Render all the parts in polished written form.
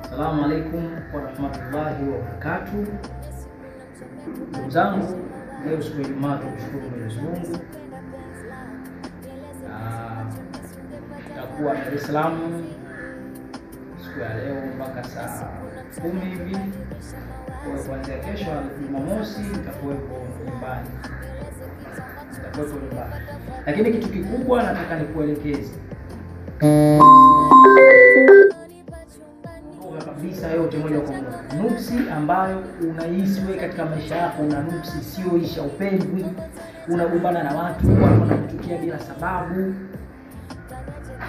Assalamu alaikum wa rahmatullahi wa barakatuh. Ndugu zangu, leo siku ya Ijumaa, tumshukuru Mwenyezi Mungu. Tutakuwa Dar es Salaam siku ya leo mpaka saa 10 hivi. Kwa kuanzia kesho Jumamosi nitakuwepo nyumbani. Lakini kitu kikubwa nataka nikuelekeze. Kabisa yote moja kwa moja. Nuksi ambayo unahisi wewe katika maisha yako una nuksi sioisha, upendwi, unagombana na watu wanakuchukia bila sababu,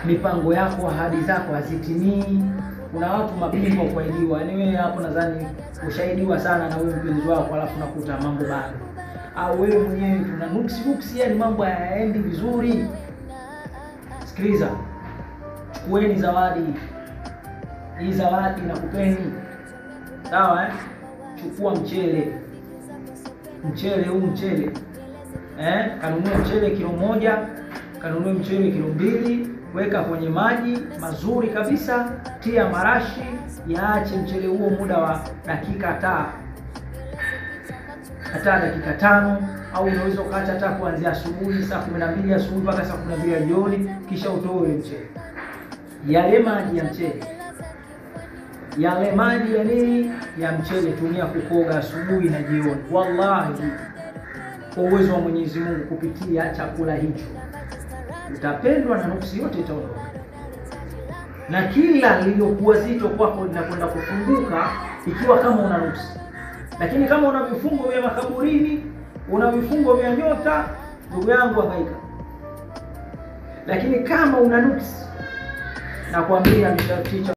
mipango yako, ahadi zako hazitimii, kuna watu mabingwa kuahidiwa. Yaani wewe hapo nadhani ushahidiwa sana na wewe mpenzi wako, alafu unakuta mambo bado. Au wewe mwenyewe una nuksi, yani mambo hayaendi vizuri. Sikiliza. Chukueni zawadi. Hii zawadi nakupeni. Sawa Chukua mchele. Kanunue mchele kilo 1, kanunue mchele kilo 2, weka kwenye maji mazuri kabisa, tia marashi, yaache mchele huo muda wa dakika hata dakika 5, au unaweza ukaacha hata kuanzia asubuhi saa 12 asubuhi mpaka saa 12 jioni, kisha utoe mchele. Yale maji ya nini ya mchele tumia kukoga asubuhi na jioni. Wallahi kwa uwezo wa Mwenyezi Mungu, kupitia chakula hicho utapendwa na nuksi yote itaondoka, na kila lililokuwa zito kwako linakwenda kufunguka ikiwa kama una nuksi. Lakini kama una vifungo vya makaburini, una vifungo vya nyota, ndugu yangu hangaika. Lakini kama una nuksi, nakwambia mshaticha